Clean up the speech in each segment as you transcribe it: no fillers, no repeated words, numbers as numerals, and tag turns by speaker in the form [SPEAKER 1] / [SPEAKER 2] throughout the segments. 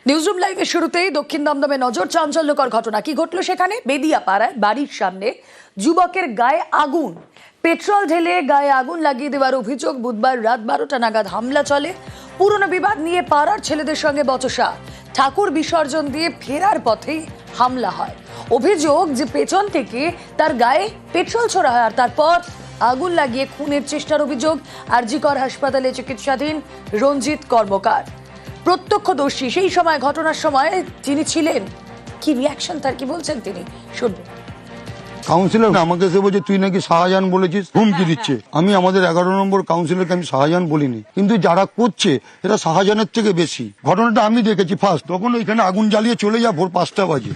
[SPEAKER 1] Newsroom লাইভের শুরুতেই দক্ষিণ দমদমে নজর, চাঞ্চল্যকর ঘটনা। কি ঘটলো সেখানে? বেদিয়াপাড়ায় বাড়ির সামনে যুবকের গায়ে আগুন, পেট্রোল ঢেলে গায়ে আগুন লাগিয়ে দেওয়ার অভিযোগ। বুধবার রাত 12টা নাগাদ হামলা চলে। পুরনো বিবাদ নিয়ে পাড়ার ছেলেদের সঙ্গে বচসা। ঠাকুর বিসর্জন দিয়ে ফেরার পথেই হামলা হয়। অভিযোগ যে পেছন থেকে তার গায়ে পেট্রোল ছোড়া হয় আর তারপর আগুন লাগিয়ে খুনের চেষ্টার অভিযোগ। আরজিকর হাসপাতালে চিকিৎসাধীন রঞ্জিত কর্মকার প্রত্যক্ষদর্শী। সেই সময়, ঘটনার সময় যিনি ছিলেন, কি রিয়াকশন তার, কি বলছেন তিনি, শুনবো।
[SPEAKER 2] কাউন্সিলর আমাকে এসে বলছে তুই নাকি শাহজাহান বলেছিস, হুমকি দিচ্ছে। আমি আমাদের 11 নম্বর কাউন্সিলরকে আমি শাহজাহান বলিনি, কিন্তু যারা করছে এরা শাহজাহানের থেকে বেশি। ঘটনাটা আমি দেখেছি ফার্স্ট, তখন ওইখানে আগুন জ্বালিয়ে চলে যায় ভোর 5টা বাজে।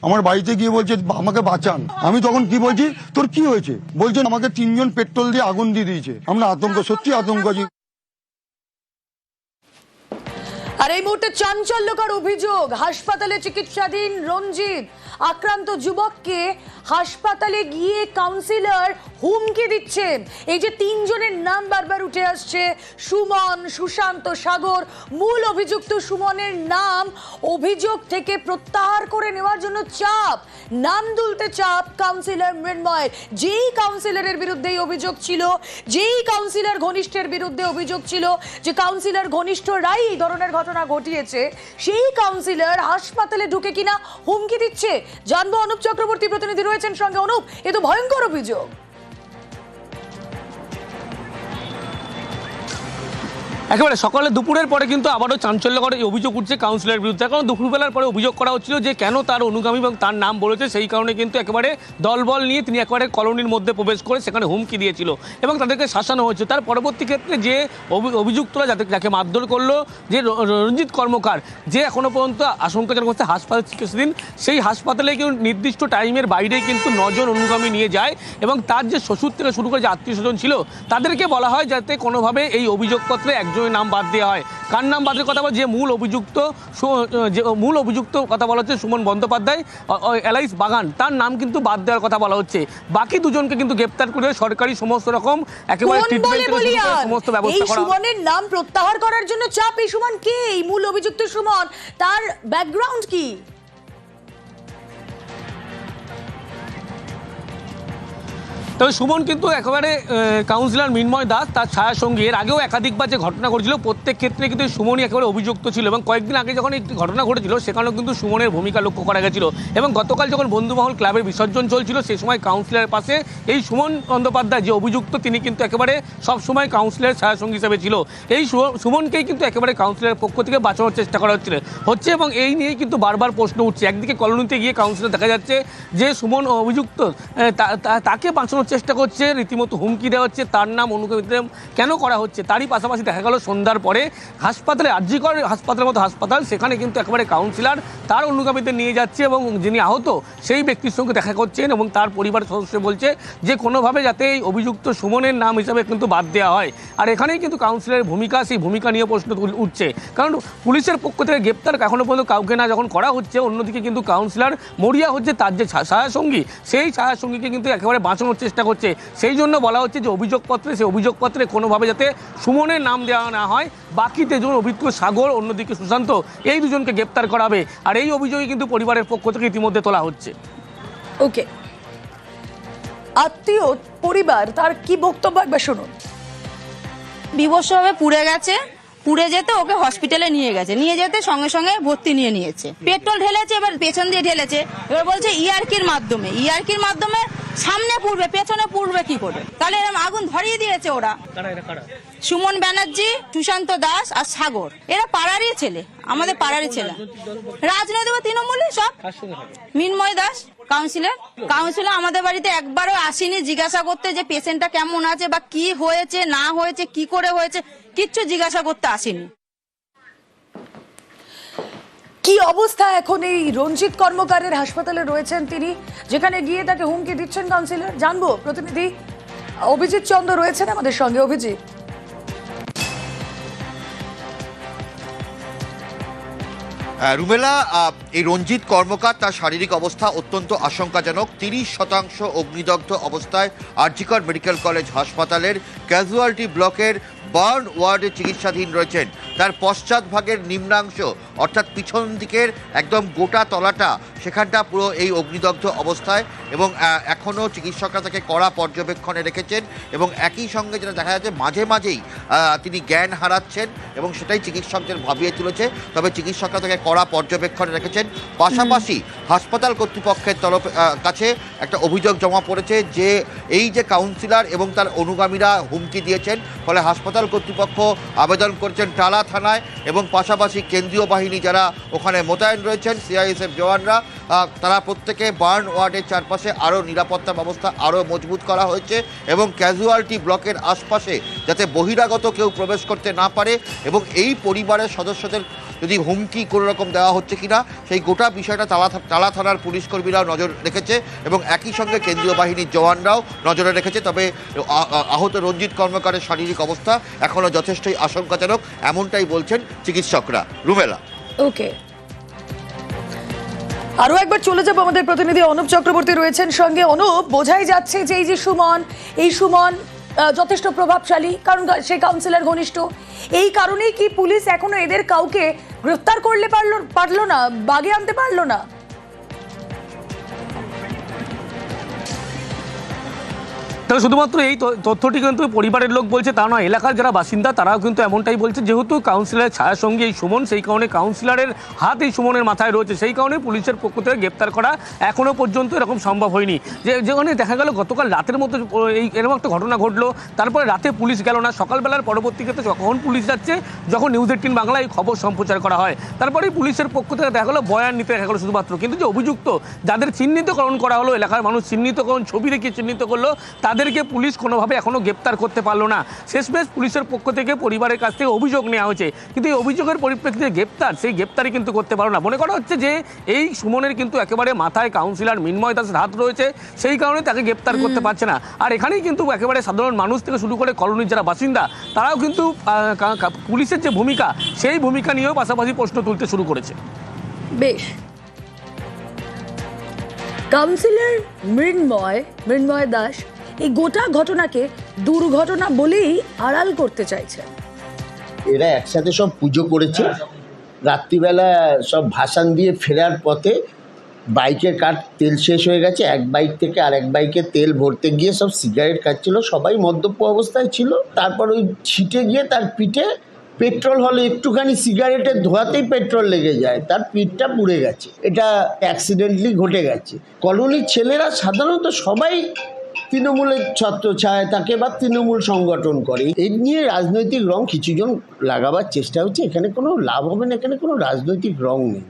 [SPEAKER 2] আমার বাড়িতে গিয়ে বলছে আমাকে বাঁচান। আমি তখন কি বলছি, তোর কি হয়েছে? বলছেন আমাকে 3 জন পেট্রোল দিয়ে আগুন দিয়ে দিয়েছে। আমরা আতঙ্ক, সত্যি আতঙ্ক আছি।
[SPEAKER 1] আর এই মুহূর্তে চাঞ্চল্যকর অভিযোগ, হাসপাতালে চিকিৎসাধীন রঞ্জিত। আক্রান্ত যুবককে হাসপাতালে গিয়ে কাউন্সিলর হুমকি দিচ্ছেন। এই যে 3 জনের নাম বারবার উঠে আসছে, সুমন, সুশান্ত, সাগর। মূল অভিযুক্ত সুমনের নাম অভিযোগ থেকে প্রত্যাহার করে নেওয়ার জন্য চাপ, নাম তুলতে চাপ কাউন্সিলর মৃন্ময়ের। যেই কাউন্সিলরের বিরুদ্ধে এই অভিযোগ ছিল, যেই কাউন্সিলর ঘনিষ্ঠের বিরুদ্ধে অভিযোগ ছিল, যে কাউন্সিলর ঘনিষ্ঠরাই এই ধরনের ঘটনা ঘটিয়েছে, সেই কাউন্সিলর হাসপাতালে ঢুকে কিনা হুমকি দিচ্ছে। জানবো, অনুপ চক্রবর্তী প্রতিনিধি রয়েছেন সঙ্গে। অনুপ, এ তো ভয়ঙ্কর অভিযোগ।
[SPEAKER 3] একেবারে সকালে দুপুরের পরে কিন্তু আবারও চাঞ্চল্যকর এই অভিযোগ উঠছে কাউন্সিলরের বিরুদ্ধে। কারণ দুপুরবেলার পরে অভিযোগ করা হচ্ছিল যে কেন তার অনুগামী এবং তার নাম বলেছে, সেই কারণে কিন্তু একেবারে দলবল নিয়ে তিনি একেবারে কলোনির মধ্যে প্রবেশ করে সেখানে হুমকি দিয়েছিল এবং তাদেরকে শাসানো হয়েছে। তার পরবর্তী ক্ষেত্রে যে অভিযুক্তরা যাকে মারধর করলো, যে রঞ্জিত কর্মকার, যে এখনো পর্যন্ত আশঙ্কাজনক অবস্থায় হাসপাতালে চিকিৎসাধীন, সেই হাসপাতালে কিন্তু নির্দিষ্ট টাইমের বাইরে কিন্তু 9 জন অনুগামী নিয়ে যায় এবং তার যে শ্বশুর থেকে শুরু করে যে আত্মীয় স্বজন ছিল তাদেরকে বলা হয় যাতে কোনোভাবে এই অভিযোগপত্রে একজনের নাম বাদ দেওয়া হয়। কার নাম বাদের কথা বলা, যে মূল অভিযুক্ত কথা বলা হচ্ছে সুমন বন্দ্যোপাধ্যায়, এলাইস বাগান, তার নাম কিন্তু বাদ দেওয়ার কথা বলা হচ্ছে। বাকি দুজনকে কিন্তু গ্রেপ্তার করে সরকারি সমস্ত রকম একেবারে সমস্ত ব্যবস্থা করা।
[SPEAKER 1] সুমনের নাম প্রত্যাহার করার জন্য চাপ। এই সুমন কে? এই মূল অভিযুক্ত সুমন, তার ব্যাকগ্রাউন্ড কি?
[SPEAKER 3] তবে সুমন কিন্তু একেবারে কাউন্সিলর মৃন্ময় দাস তার ছায়ার সঙ্গে এর আগেও একাধিকবার যে ঘটনা ঘটেছিল, প্রত্যেক ক্ষেত্রে কিন্তু সুমনই একেবারে অভিযুক্ত ছিল এবং কয়েকদিন আগে যখন একটি ঘটনা ঘটেছিল সেখানেও কিন্তু সুমনের ভূমিকা লক্ষ্য করা গেছিল। এবং গতকাল যখন বন্ধুমহল ক্লাবের বিসর্জন চলছিল সেই সময় কাউন্সিলরের পাশে এই সুমন বন্দ্যোপাধ্যায় যে অভিযুক্ত, তিনি কিন্তু একেবারে সবসময় কাউন্সিলরের ছায়াসঙ্গী হিসেবে ছিল। এই সুমনকেই কিন্তু একেবারে কাউন্সিলরের পক্ষ থেকে বাঁচানোর চেষ্টা করা হচ্ছে এবং এই নিয়েই কিন্তু বারবার প্রশ্ন উঠছে। একদিকে কলোনিতে গিয়ে কাউন্সিলর দেখা যাচ্ছে যে সুমন অভিযুক্ত, তাকে বাঁচানোর চেষ্টা করছে, রীতিমতো হুমকি দেওয়া হচ্ছে, তার নাম অনুগামীদের কেন করা হচ্ছে। তারই পাশাপাশি দেখা গেল সন্ধ্যার পরে হাসপাতালে, আরজিকর হাসপাতালের মতো হাসপাতাল, সেখানে কিন্তু একেবারে কাউন্সিলর তার অনুগামীদের নিয়ে যাচ্ছে এবং যিনি আহত সেই ব্যক্তির সঙ্গে দেখা করছেন এবং তার পরিবারের সদস্য বলছে যে কোনোভাবে যাতে এই অভিযুক্ত সুমনের নাম হিসাবে কিন্তু বাদ দেওয়া হয়। আর এখানেই কিন্তু কাউন্সিলরের ভূমিকা, সেই ভূমিকা নিয়ে প্রশ্ন উঠছে। কারণ পুলিশের পক্ষ থেকে গ্রেপ্তার এখনো পর্যন্ত কাউকে না যখন করা হচ্ছে, অন্যদিকে কিন্তু কাউন্সিলর মরিয়া হচ্ছে তার যে ছায়াসঙ্গী, সেই ছায়াসঙ্গীকে কিন্তু একেবারে বাঁচানোর চেষ্টা করছে। সেই জন্য বলা হচ্ছে যে অভিযোগপত্রে, সেই অভিযোগপত্রে কোনোভাবে যাতে সুমনের নাম দেওয়া না হয়। বাকি 3 জন অভিযুক্ত সাগর, অন্যদিকে সুশান্ত, এই দুজনকে গ্রেপ্তার করা হবে। আর এই অভিযোগই কিন্তু পরিবারের পক্ষ থেকে ইতিমধ্যে তোলা হচ্ছে।
[SPEAKER 1] ওকে, আত্মীয় পরিবার তার কি বক্তব্য একবার শুনুন।
[SPEAKER 4] বিভৎসভাবে পুড়ে গেছে, পুড়ে যেতে ওকে হসপিটালে নিয়ে গেছে, নিয়ে যেতে সঙ্গে সঙ্গে ভর্তি নিয়েছে। পেট্রোল ঢেলেছে, এবার পেছন দিয়ে ঢেলেছে। এবার বলছে ইয়ার্কির মাধ্যমে সামনে পুড়বে, পেছনে পুড়বে কি করে? তাহলে এরকম আগুন ধরিয়ে দিয়েছে ওরা। সুমন ব্যানার্জি, সুশান্ত দাস আর সাগর, এরা পাড়ারই ছেলে, আমাদের পাড়ারই ছেলে। রাজনৈতিক তৃণমূলই সব। মৃন্ময় দাস কাউন্সিলর আমাদের বাড়িতে একবারও আসেনি জিজ্ঞাসা করতে যে পেশেন্টটা কেমন আছে বা কি হয়েছে না হয়েছে, কি করে হয়েছে, কিচ্ছু জিজ্ঞাসা করতে আসেনি।
[SPEAKER 1] কি অবস্থা এখন এই রঞ্জিত কর্মকারের? হাসপাতালে রয়েছেন তিনি, যেখানে গিয়ে তাকে হুমকি দিচ্ছেন কাউন্সিলর। জানবো, প্রতিনিধি অভিজিৎ চন্দ্র রয়েছেন আমাদের সঙ্গে। অভিজিৎ,
[SPEAKER 5] রুমেলা, এই রঞ্জিত কর্মকার, তার শারীরিক অবস্থা অত্যন্ত আশঙ্কাজনক। 30% অগ্নিদগ্ধ অবস্থায় আরজিকর মেডিকেল কলেজ হাসপাতালের ক্যাজুয়ালিটি ব্লকের বার্ন ওয়ার্ডে চিকিৎসাধীন রয়েছেন। তার পশ্চাৎভাগের নিম্নাংশ অর্থাৎ পিছন দিকের একদম গোটা তলাটা সেখানটা পুরো এই অগ্নিদগ্ধ অবস্থায়, এবং এখনও চিকিৎসকরা তাকে কড়া পর্যবেক্ষণে রেখেছেন। এবং একই সঙ্গে যেটা দেখা যাচ্ছে মাঝে মাঝেই তিনি জ্ঞান হারাচ্ছেন এবং সেটাই চিকিৎসকদের ভাবিয়ে তুলেছে। তবে চিকিৎসকরা তাকে কড়া পর্যবেক্ষণে রেখেছেন। পাশাপাশি হাসপাতাল কর্তৃপক্ষের কাছে একটা অভিযোগ জমা পড়েছে যে এই যে কাউন্সিলর এবং তার অনুগামীরা হুমকি দিয়েছেন, ফলে হাসপাতাল কর্তৃপক্ষ আবেদন করেছেন টালা থানায়, এবং পাশাপাশি কেন্দ্রীয় বাহিনী যারা ওখানে মোতায়েন রয়েছেন সিআইএসএফ জওয়ানরা, তারা প্রত্যেকে বার্ন ওয়ার্ডের চারপাশে আরও নিরাপত্তা ব্যবস্থা আরও মজবুত করা হয়েছে এবং ক্যাজুয়ালিটি ব্লকের আশপাশে যাতে বহিরাগত কেউ প্রবেশ করতে না পারে, এবং এই পরিবারের সদস্যদের যদি হুমকি কোনো রকম দেওয়া হচ্ছে কিনা সেই গোটা বিষয়টা টালা থানার পুলিশ কর্মীরাও নজর রেখেছে এবং একই সঙ্গে কেন্দ্রীয় বাহিনীর জওয়ানরাও নজরে রেখেছে। তবে আহত রঞ্জিত কর্মকারের শারীরিক অবস্থা এখনও যথেষ্টই আশঙ্কাজনক, এমনটাই বলছেন চিকিৎসকরা। রুমেলা।
[SPEAKER 1] ওকে, আরো একবার চলে যাবো, আমাদের প্রতিনিধি অনুপ চক্রবর্তী রয়েছেন সঙ্গে। অনুপ, বোঝাই যাচ্ছে যে এই সুমন যথেষ্ট প্রভাবশালী, কারণ সে কাউন্সিলর ঘনিষ্ঠ। এই কারণেই কি পুলিশ এখনো এদের কাউকে গ্রেফতার করলে পারলো না, বাগে আনতে পারলো না?
[SPEAKER 3] তবে শুধুমাত্র এই তথ্যটি কিন্তু পরিবারের লোক বলছে তা নয়, এলাকার যারা বাসিন্দা তারাও কিন্তু এমনটাই বলছে। যেহেতু কাউন্সিলরের ছায়ার সঙ্গে এই সুমন, সেই কারণে কাউন্সিলরের হাত এই সুমনের মাথায় রয়েছে, সেই কারণে পুলিশের পক্ষ থেকে গ্রেপ্তার করা এখনও পর্যন্ত এরকম সম্ভব হয়নি। যেখানে দেখা গেল গতকাল রাতের মতো এরকম একটা ঘটনা ঘটলো, তারপরে রাতে পুলিশ গেল না, সকালবেলার পরবর্তী ক্ষেত্রে যখন পুলিশ যাচ্ছে, যখন নিউজ 18 বাংলায় খবর সম্প্রচার করা হয়, তারপরেই পুলিশের পক্ষ থেকে দেখা গেলো বয়ান নিতে দেখা গেলো শুধুমাত্র। কিন্তু যে অভিযুক্ত যাদের চিহ্নিতকরণ করা হলো, এলাকার মানুষ চিহ্নিতকরণ ছবি রেখে চিহ্নিত করলো, তাদেরকে পুলিশ কোনোভাবে এখনো গ্রেপ্তার করতে পারলো না। শেষমেশ পুলিশের পক্ষ থেকে পরিবারের কাছ থেকে অভিযোগ নেওয়া হয়েছে, কিন্তু এই অভিযোগের পরিপ্রেক্ষিতে সেই গ্রেপ্তারই কিন্তু করতে পারলো না। মনে করা হচ্ছে যে এই সুমনের কিন্তু একেবারে মাথায় কাউন্সিলর মিন্ময় দাসের হাত রয়েছে, সেই কারণে তাকে গ্রেপ্তার করতে পারছে না। আর এখানেই কিন্তু একেবারে সাধারণ মানুষ থেকে শুরু করে কলোনির যারা বাসিন্দা, তারাও কিন্তু পুলিশের যে ভূমিকা, সেই ভূমিকা নিয়েও পাশাপাশি প্রশ্ন তুলতে শুরু করেছে।
[SPEAKER 1] বেশ, কাউন্সিলর মৃন্ময় দাস এই গোটা ঘটনাকে দুর্ঘটনা বলেই আড়াল করতে চাইছেন।
[SPEAKER 6] এরা একসাথে সব পুজো করেছে, রাত্রিবেলা সব ভাসান দিয়ে ফেরার পথে বাইকের তেল শেষ হয়ে গেছে, এক বাইক থেকে আরেক বাইকে তেল ভরতে গিয়ে সব সিগারেট খাচ্ছিল, সবাই মদ্যপ অবস্থায় ছিল। তারপর ওই ছিটে গিয়ে তার পিঠে পেট্রোল হলে একটুখানি সিগারেটের ধোয়াতেই পেট্রোল লেগে যায়, তার পিঠটা পুড়ে গেছে। এটা অ্যাক্সিডেন্টলি ঘটে গেছে। কলোনির ছেলেরা সাধারণত সবাই তৃণমূলের ছত্রছায়ায় থাকে বা তৃণমূল সংগঠন করে। এই নিয়ে রাজনৈতিক রং কিছুজন লাগাবার চেষ্টা হচ্ছে, এখানে কোনো লাভ হবে না, এখানে কোনো রাজনৈতিক রং নেই।